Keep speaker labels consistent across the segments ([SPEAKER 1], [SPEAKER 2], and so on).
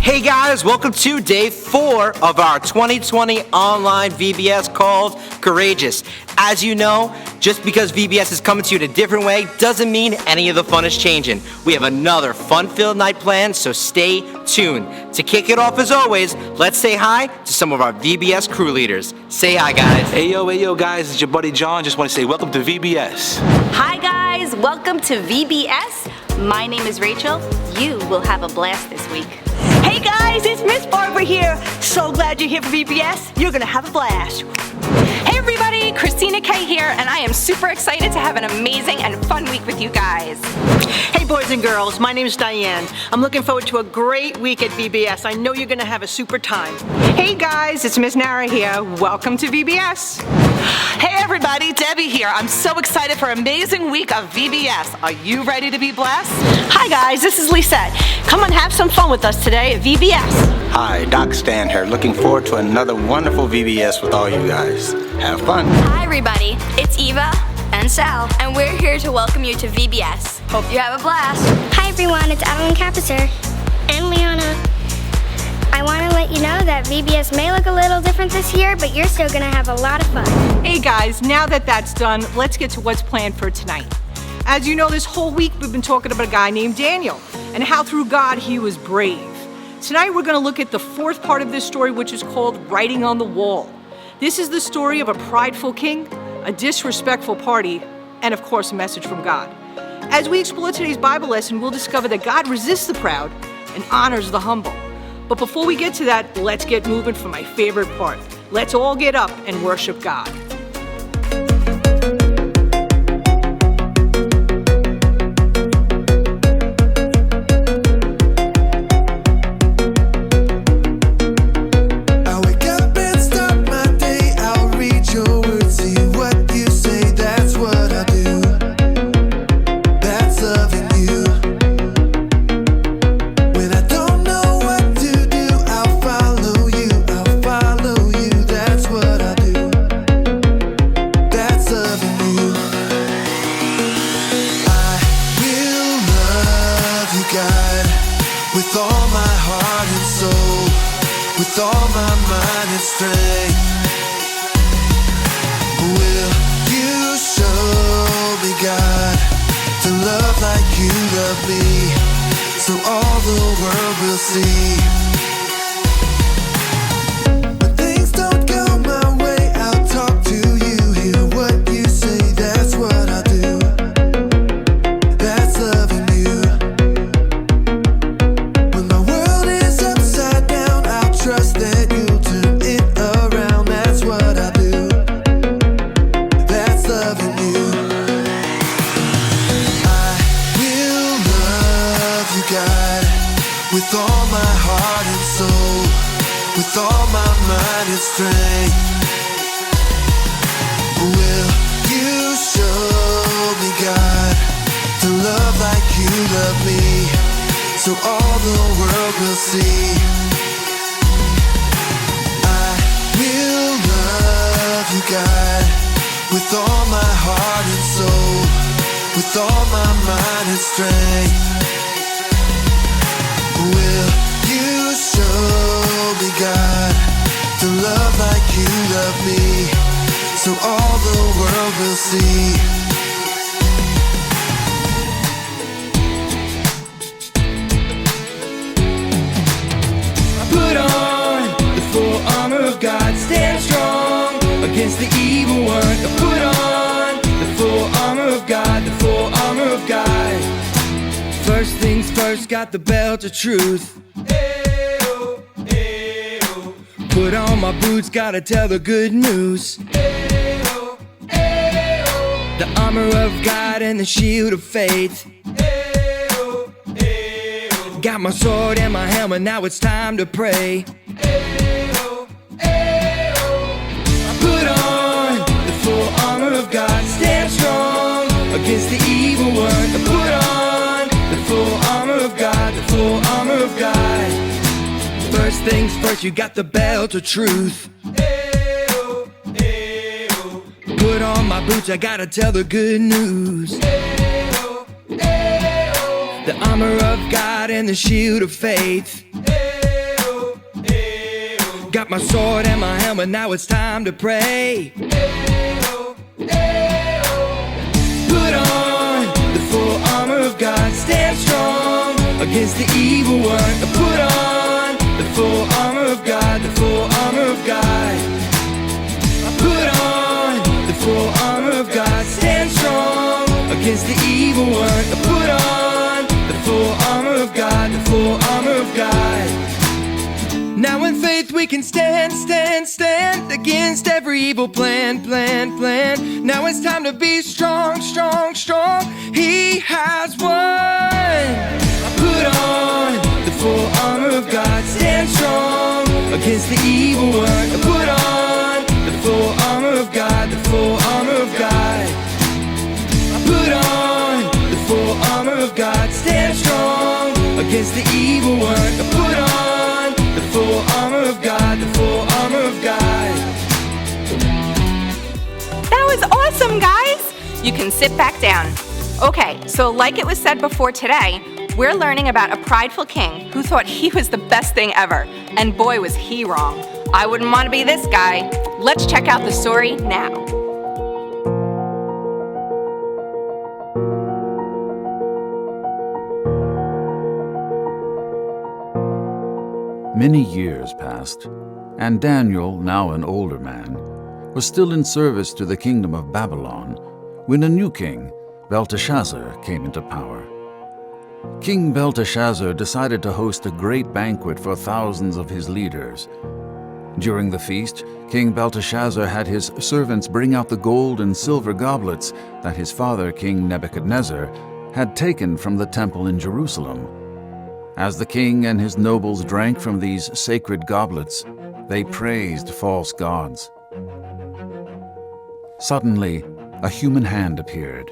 [SPEAKER 1] Hey guys, welcome to day 4 of our 2020 online VBS called Courageous. As you know, just because VBS is coming to you in a different way doesn't mean any of the fun is changing. We have another fun-filled night planned, so stay tuned. To kick it off as always, let's say hi to some of our VBS crew leaders. Say hi guys.
[SPEAKER 2] Hey yo guys, it's your buddy John. Just want to say welcome to VBS.
[SPEAKER 3] Hi guys, welcome to VBS. My name is Rachel. You will have a blast this week.
[SPEAKER 4] Hey guys, it's Miss Barbara here. So glad you're here for VBS. You're gonna have a blast.
[SPEAKER 5] Hey everybody, Christina K here, and I am super excited to have an amazing and fun week with you guys.
[SPEAKER 4] Hey boys and girls, my name is Diane. I'm looking forward to a great week at VBS. I know you're gonna have a super time.
[SPEAKER 6] Hey guys, it's Miss Nara here. Welcome to VBS.
[SPEAKER 7] Hey everybody, Debbie here. I'm so excited for an amazing week of VBS. Are you ready to be blessed?
[SPEAKER 4] Hi guys, this is Lisette. Come and have some fun with us today at VBS.
[SPEAKER 8] Hi, Doc Stan here. Looking forward to another wonderful VBS with all you guys. Have fun.
[SPEAKER 9] Hi everybody, it's Eva and Sal, and we're here to welcome you to VBS. Hope you have a blast.
[SPEAKER 10] Hi everyone, it's Adeline Capisser and Liana. I want to let you know that VBS may look a little different this year, but you're still going to have a lot of fun.
[SPEAKER 6] Hey guys, now that that's done, let's get to what's planned for tonight. As you know, this whole week we've been talking about a guy named Daniel and how through God he was brave. Tonight we're going to look at the fourth part of this story, which is called Writing on the Wall. This is the story of a prideful king, a disrespectful party, and of course a message from God. As we explore today's Bible lesson, we'll discover that God resists the proud and honors the humble. But before we get to that, let's get moving for my favorite part. Let's all get up and worship God.
[SPEAKER 11] Got the belt of truth. Put on my boots, gotta tell the good news. The armor of God and the shield of faith. Got my sword and my helmet, now it's time to pray. I put on the full armor of God, stand strong against the evil one. I put on the full armor of God, the full armor of God. First things first, you got the belt of truth. Put on my boots, I gotta tell the good news. The armor of God and the shield of faith. Got my sword and my helmet, now it's time to pray. Put on the full armor of God, stand strong against the evil one. Put on the full armor of God, the full armor of God. Put on the full armor of God, stand strong against the evil one. Put on the full armor of God, the full armor of God. Now in faith we can stand against every evil plan. Now it's time to be strong. He has won. Put on the full armor of God, stand strong against the evil one. Put on the full armor of God, the full armor of God. Put on the full armor of God, stand strong against the evil one. Put on the full armor of God, the full armor of God.
[SPEAKER 5] That was awesome, guys! You can sit back down. Okay, so like it was said before today, we're learning about a prideful king who thought he was the best thing ever. And boy, was he wrong. I wouldn't want to be this guy. Let's check out the story now.
[SPEAKER 12] Many years passed, and Daniel, now an older man, was still in service to the kingdom of Babylon when a new king, Belteshazzar, came into power. King Belteshazzar decided to host a great banquet for thousands of his leaders. During the feast, King Belteshazzar had his servants bring out the gold and silver goblets that his father, King Nebuchadnezzar, had taken from the temple in Jerusalem. As the king and his nobles drank from these sacred goblets, they praised false gods. Suddenly, a human hand appeared,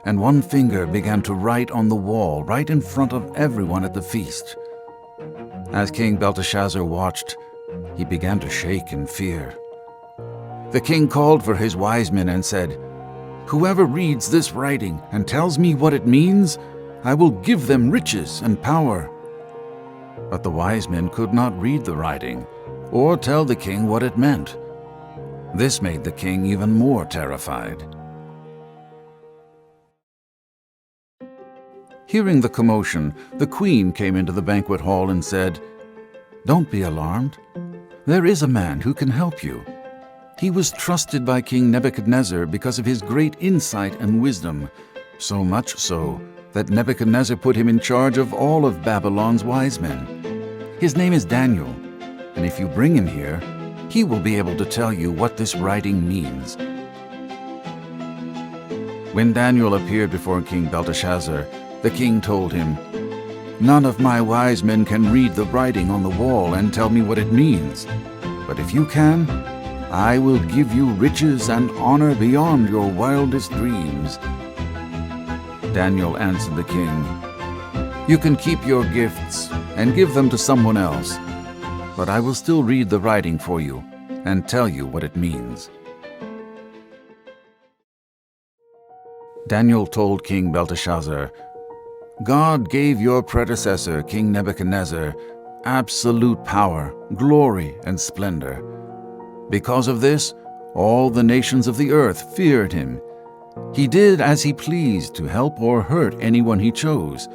[SPEAKER 12] and one finger began to write on the wall right in front of everyone at the feast. As King Belteshazzar watched, he began to shake in fear. The king called for his wise men and said, "Whoever reads this writing and tells me what it means, I will give them riches and power." But the wise men could not read the writing or tell the king what it meant. This made the king even more terrified. Hearing the commotion, the queen came into the banquet hall and said, "Don't be alarmed. There is a man who can help you. He was trusted by King Nebuchadnezzar because of his great insight and wisdom, so much so that Nebuchadnezzar put him in charge of all of Babylon's wise men. His name is Daniel, and if you bring him here, he will be able to tell you what this writing means." When Daniel appeared before King Belteshazzar, the king told him, "None of my wise men can read the writing on the wall and tell me what it means. But if you can, I will give you riches and honor beyond your wildest dreams." Daniel answered the king, "You can keep your gifts and give them to someone else, but I will still read the writing for you and tell you what it means." Daniel told King Belteshazzar, "God gave your predecessor, King Nebuchadnezzar, absolute power, glory, and splendor. Because of this, all the nations of the earth feared him. He did as he pleased to help or hurt anyone he chose.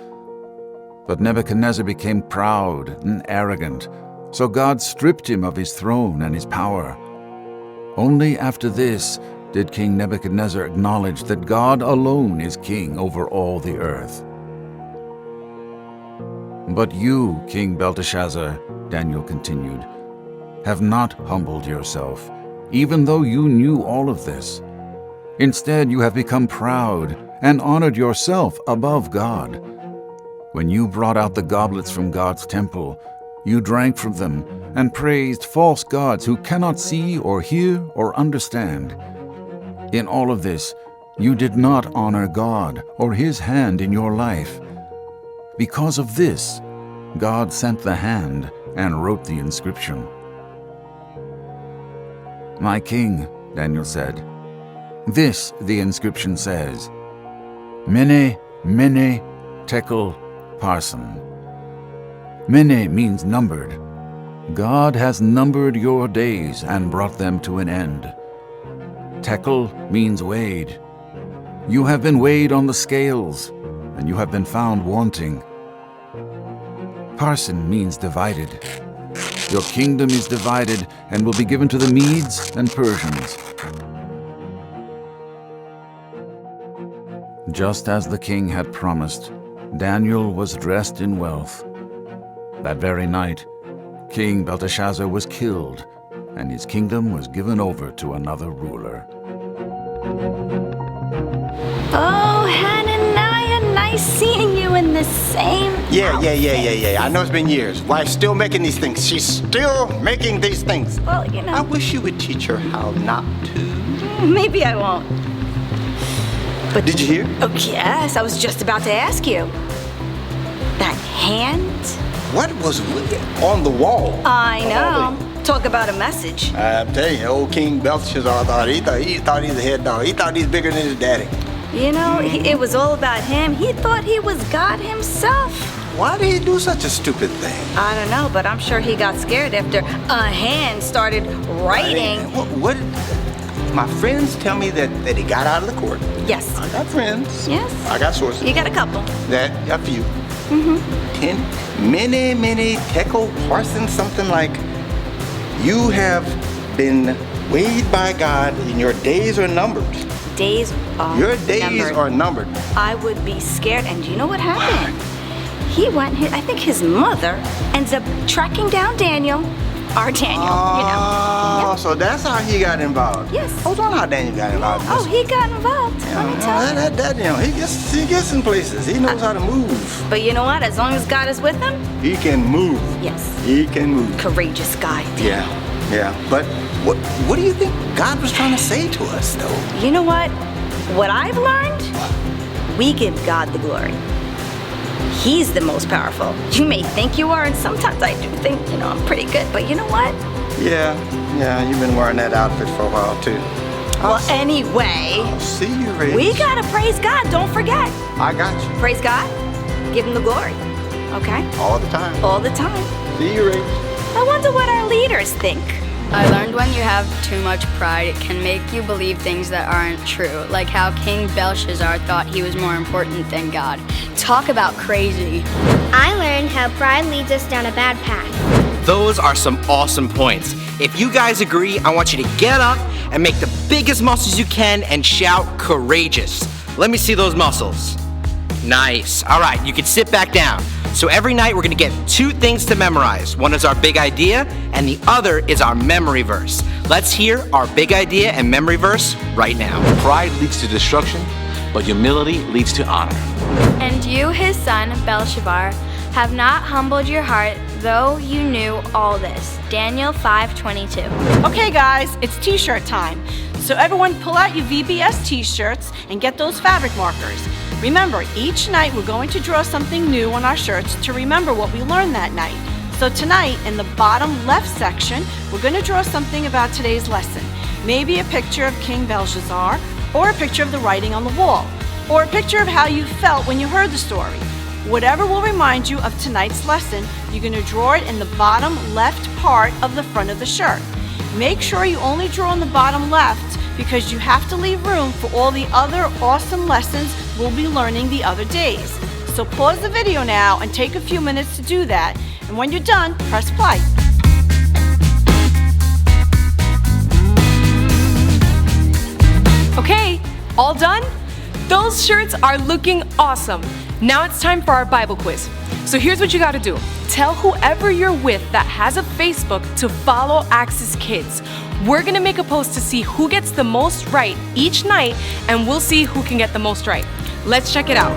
[SPEAKER 12] But Nebuchadnezzar became proud and arrogant, so God stripped him of his throne and his power. Only after this did King Nebuchadnezzar acknowledge that God alone is king over all the earth. But you, King Belteshazzar," Daniel continued, "have not humbled yourself, even though you knew all of this. Instead, you have become proud and honored yourself above God. When you brought out the goblets from God's temple, you drank from them and praised false gods who cannot see or hear or understand. In all of this, you did not honor God or His hand in your life. Because of this, God sent the hand and wrote the inscription." "My king," Daniel said, "this the inscription says, Mene, Tekel, Parson. Mene means numbered, God has numbered your days and brought them to an end. Tekel means weighed. You have been weighed on the scales, and you have been found wanting. Parsin means divided. Your kingdom is divided and will be given to the Medes and Persians. Just as the king had promised, Daniel was dressed in wealth. That very night, King Belteshazzar was killed, and his kingdom was given over to another ruler.
[SPEAKER 3] Oh, Hananiah, nice seeing you in the same
[SPEAKER 8] Yeah.
[SPEAKER 3] outfit.
[SPEAKER 8] I know it's been years. Wife's still making these things. She's still making these things.
[SPEAKER 3] Well,
[SPEAKER 8] I wish you would teach her how not to.
[SPEAKER 3] maybe I won't. But
[SPEAKER 8] Did you hear?
[SPEAKER 3] Oh, yes, I was just about to ask you. That hand?
[SPEAKER 8] What was on the wall?
[SPEAKER 3] I know. Talk about a message.
[SPEAKER 8] I'm telling you, old King Belshazzar thought he thought he was a head dog. He thought he was bigger than his daddy.
[SPEAKER 3] You know, it was all about him. He thought he was God himself.
[SPEAKER 8] Why did he do such a stupid thing?
[SPEAKER 3] I don't know, but I'm sure he got scared after a hand started writing.
[SPEAKER 8] What? My friends tell me that he got out of the court.
[SPEAKER 3] Yes.
[SPEAKER 8] I got friends.
[SPEAKER 3] Yes.
[SPEAKER 8] I got sources.
[SPEAKER 3] You got a couple.
[SPEAKER 8] That a few. Many Tekel Parson, something like, you have been weighed by God and your days are numbered.
[SPEAKER 3] Days are
[SPEAKER 8] Your days
[SPEAKER 3] numbered.
[SPEAKER 8] are numbered.
[SPEAKER 3] I would be scared, and you know what happened? He went, I think his mother ends up tracking down Daniel, our Daniel,
[SPEAKER 8] Oh,
[SPEAKER 3] Yep.
[SPEAKER 8] so that's how he got involved.
[SPEAKER 3] Yes.
[SPEAKER 8] Hold on, how Daniel got involved.
[SPEAKER 3] Oh, he got involved. Let me tell you.
[SPEAKER 8] He gets in places. He knows how to move.
[SPEAKER 3] But you know what? As long as God is with him,
[SPEAKER 8] He can move.
[SPEAKER 3] yes,
[SPEAKER 8] He can move.
[SPEAKER 3] courageous guy.
[SPEAKER 8] Yeah. But what do you think God was trying to say to us, though?
[SPEAKER 3] You know what? What I've learned, we give God the glory. He's the most powerful. You may think you are, and sometimes I do think, I'm pretty good, but you know what?
[SPEAKER 8] Yeah, you've been wearing that outfit for a while, too.
[SPEAKER 3] Well, anyway,
[SPEAKER 8] See you, Ray.
[SPEAKER 3] we gotta praise God, don't forget.
[SPEAKER 8] I got you.
[SPEAKER 3] Praise God, give him the glory, okay?
[SPEAKER 8] All the time.
[SPEAKER 3] All the time.
[SPEAKER 8] See you, Ray.
[SPEAKER 3] I wonder what our leaders think.
[SPEAKER 9] I learned when you have too much pride, it can make you believe things that aren't true, like how King Belshazzar thought he was more important than God. Talk about crazy.
[SPEAKER 10] I learned how pride leads us down a bad path.
[SPEAKER 1] Those are some awesome points. If you guys agree, I want you to get up and make the biggest muscles you can and shout courageous. Let me see those muscles. Nice. All right, you can sit back down. So every night we're gonna get 2 things to memorize. One is our big idea, and the other is our memory verse. Let's hear our big idea and memory verse right now.
[SPEAKER 2] Pride leads to destruction, but humility leads to honor.
[SPEAKER 9] And you, his son, Belshazzar, have not humbled your heart, though you knew all this. Daniel 5:22.
[SPEAKER 4] Okay, guys, it's t-shirt time. So everyone pull out your VBS t-shirts and get those fabric markers. Remember, each night we're going to draw something new on our shirts to remember what we learned that night. So tonight, in the bottom left section, we're going to draw something about today's lesson. Maybe a picture of King Belshazzar, or a picture of the writing on the wall, or a picture of how you felt when you heard the story. Whatever will remind you of tonight's lesson, you're going to draw it in the bottom left part of the front of the shirt. Make sure you only draw in the bottom left, because you have to leave room for all the other awesome lessons we'll be learning the other days. So pause the video now and take a few minutes to do that. And when you're done, press play.
[SPEAKER 13] Okay, all done? Those shirts are looking awesome. Now it's time for our Bible quiz. So here's what you gotta do. Tell whoever you're with that has a Facebook to follow Axis Kids. We're gonna make a post to see who gets the most right each night, and we'll see who can get the most right. Let's check it out.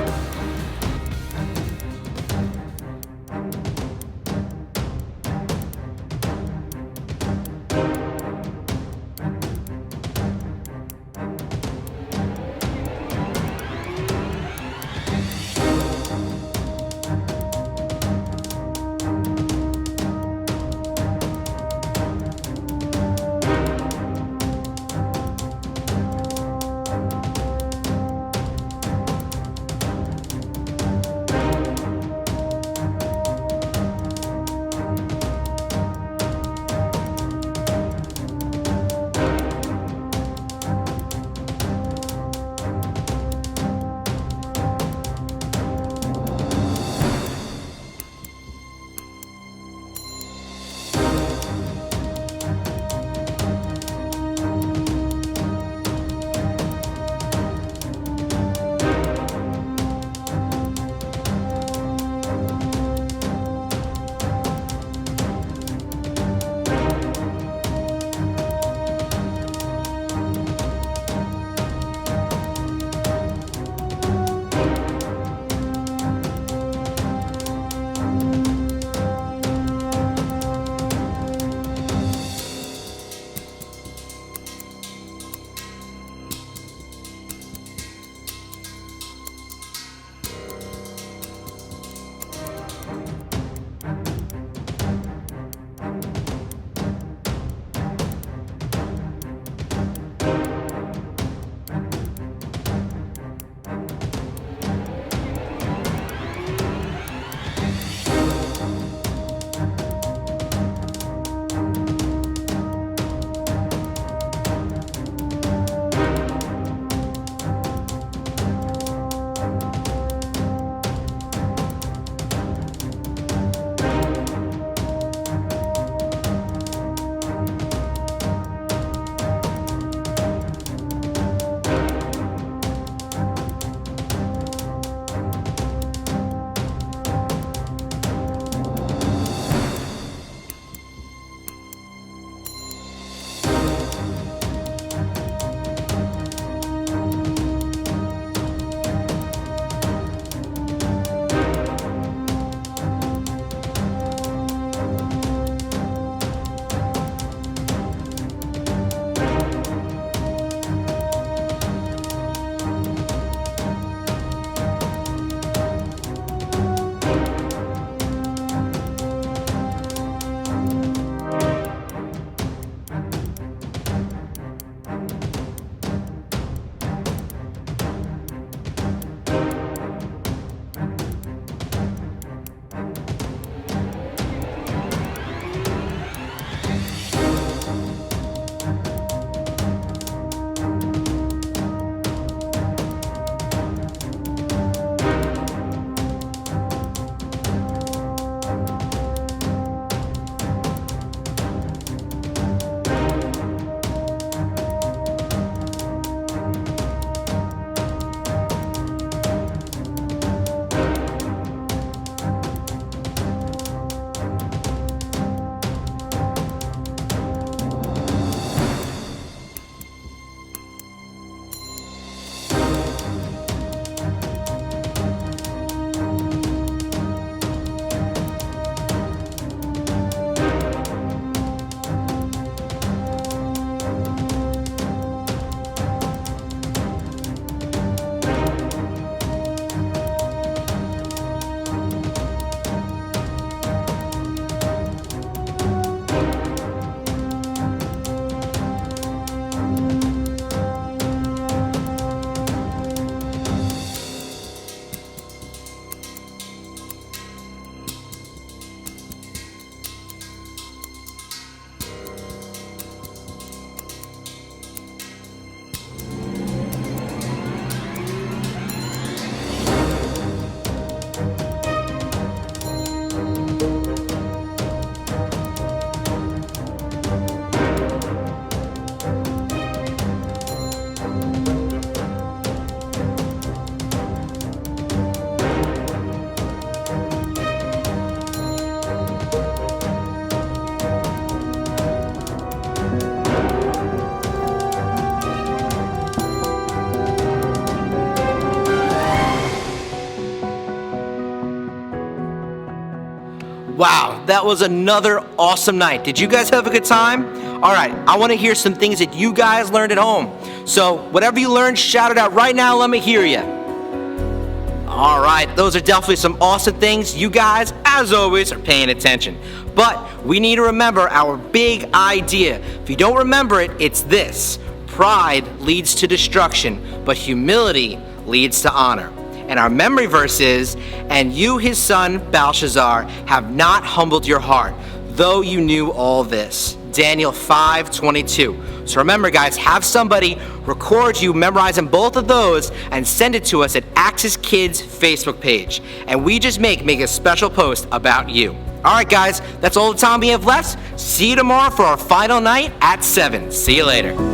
[SPEAKER 1] Wow, that was another awesome night. Did you guys have a good time? All right, I want to hear some things that you guys learned at home. So whatever you learned, shout it out right now. Let me hear you. All right, those are definitely some awesome things. You guys, as always, are paying attention. But we need to remember our big idea. If you don't remember it, it's this. Pride leads to destruction, but humility leads to honor. And our memory verse is, and you, his son, Belshazzar, have not humbled your heart, though you knew all this. Daniel 5:22. So remember, guys, have somebody record you memorizing both of those and send it to us at Axis Kids Facebook page. And we just make a special post about you. All right, guys, that's all the time we have left. See you tomorrow for our final night at 7. See you later.